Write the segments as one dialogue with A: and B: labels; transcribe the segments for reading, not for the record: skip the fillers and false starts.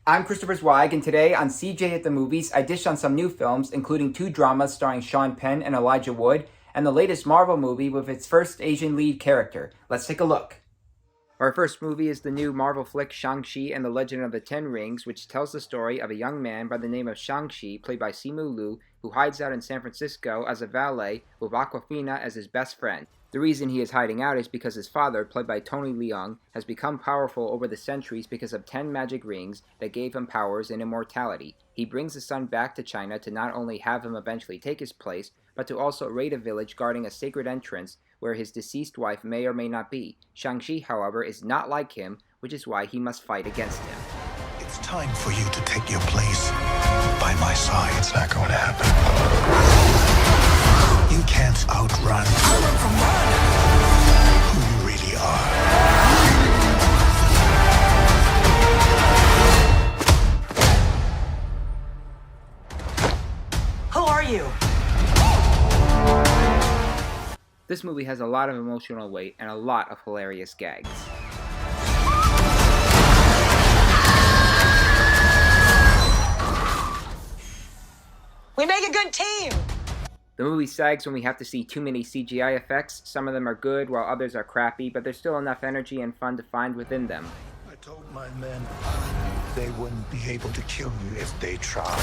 A: I'm Christopher Zweig, and today on CJ at the Movies, I dish on some new films, including 2 dramas starring Sean Penn and Elijah Wood, and the latest Marvel movie with its first Asian lead character. Let's take a look. Our first movie is the new Marvel flick Shang-Chi and the Legend of the Ten Rings, which tells the story of a young man by the name of Shang-Chi, played by Simu Liu, who hides out in San Francisco as a valet with Awkwafina as his best friend. The reason he is hiding out is because his father, played by Tony Leung, has become powerful over the centuries because of 10 magic rings that gave him powers and immortality. He brings his son back to China to not only have him eventually take his place, but to also raid a village guarding a sacred entrance where his deceased wife may or may not be. Shang-Chi, however, is not like him, which is why he must fight against him.
B: It's time for you to take your place by my side. It's not going to happen. You can't outrun who you really are.
C: Who are you?
A: This movie has a lot of emotional weight and a lot of hilarious gags.
C: We make a good team!
A: The movie sags when we have to see too many CGI effects. Some of them are good while others are crappy, but there's still enough energy and fun to find within them.
B: I told my men they wouldn't be able to kill you if they tried.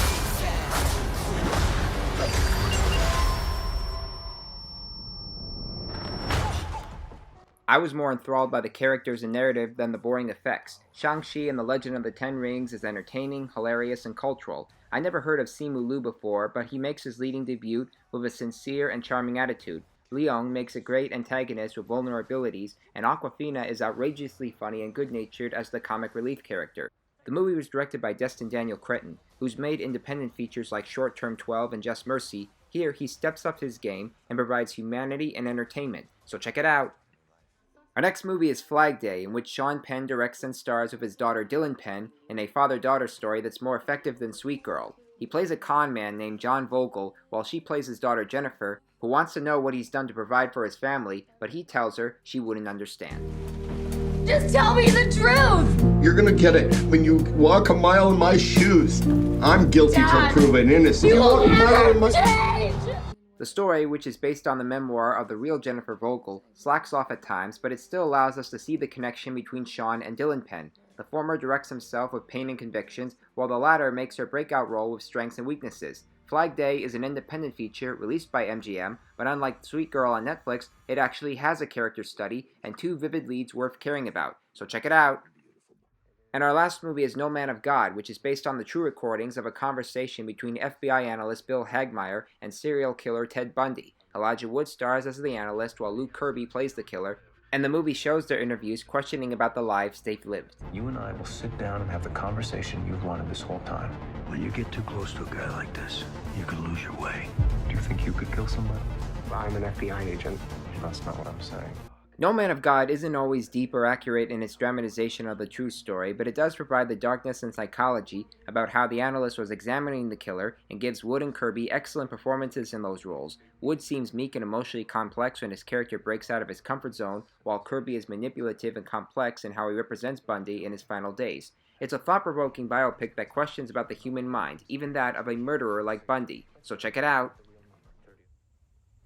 A: I was more enthralled by the characters and narrative than the boring effects. Shang-Chi and the Legend of the Ten Rings is entertaining, hilarious, and cultural. I never heard of Simu Liu before, but he makes his leading debut with a sincere and charming attitude. Leung makes a great antagonist with vulnerabilities, and Awkwafina is outrageously funny and good-natured as the comic relief character. The movie was directed by Destin Daniel Cretton, who's made independent features like Short Term 12 and Just Mercy. Here, he steps up his game and provides humanity and entertainment, so check it out! Our next movie is Flag Day, in which Sean Penn directs and stars with his daughter Dylan Penn in a father-daughter story that's more effective than Sweet Girl. He plays a con man named John Vogel, while she plays his daughter Jennifer, who wants to know what he's done to provide for his family, but he tells her she wouldn't understand.
D: Just tell me the truth!
E: You're gonna get it when you walk a mile in my shoes. I'm guilty
D: Dad,
E: till proven innocent.
D: You will
E: walk a mile in
D: never
E: my...
D: change!
A: The story, which is based on the memoir of the real Jennifer Vogel, slacks off at times, but it still allows us to see the connection between Sean and Dylan Penn. The former directs himself with pain and convictions, while the latter makes her breakout role with strengths and weaknesses. Flag Day is an independent feature released by MGM, but unlike Sweet Girl on Netflix, it actually has a character study and 2 vivid leads worth caring about, so check it out! And our last movie is No Man of God, which is based on the true recordings of a conversation between FBI analyst Bill Hagmaier and serial killer Ted Bundy. Elijah Wood stars as the analyst while Luke Kirby plays the killer, and the movie shows their interviews questioning about the lives they've lived.
F: You and I will sit down and have the conversation you've wanted this whole time.
G: When you get too close to a guy like this, you could lose your way.
F: Do you think you could kill somebody? I'm an FBI agent. That's not what I'm saying.
A: No Man of God isn't always deep or accurate in its dramatization of the true story, but it does provide the darkness and psychology about how the analyst was examining the killer and gives Wood and Kirby excellent performances in those roles. Wood seems meek and emotionally complex when his character breaks out of his comfort zone, while Kirby is manipulative and complex in how he represents Bundy in his final days. It's a thought-provoking biopic that questions about the human mind, even that of a murderer like Bundy, so check it out!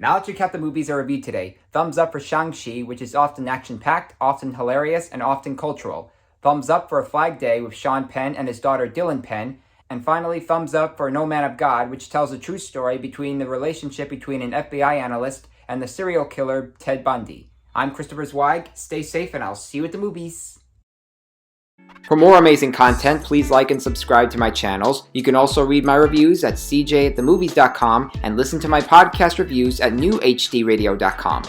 A: Now let's recap the movies I reviewed today. Thumbs up for Shang-Chi, which is often action-packed, often hilarious, and often cultural. Thumbs up for Flag Day with Sean Penn and his daughter Dylan Penn. And finally, thumbs up for No Man of God, which tells a true story between the relationship between an FBI analyst and the serial killer Ted Bundy. I'm Christopher Zweig. Stay safe, and I'll see you at the movies. For more amazing content, please like and subscribe to my channels. You can also read my reviews at cjatthemovies.com and listen to my podcast reviews at newhdradio.com.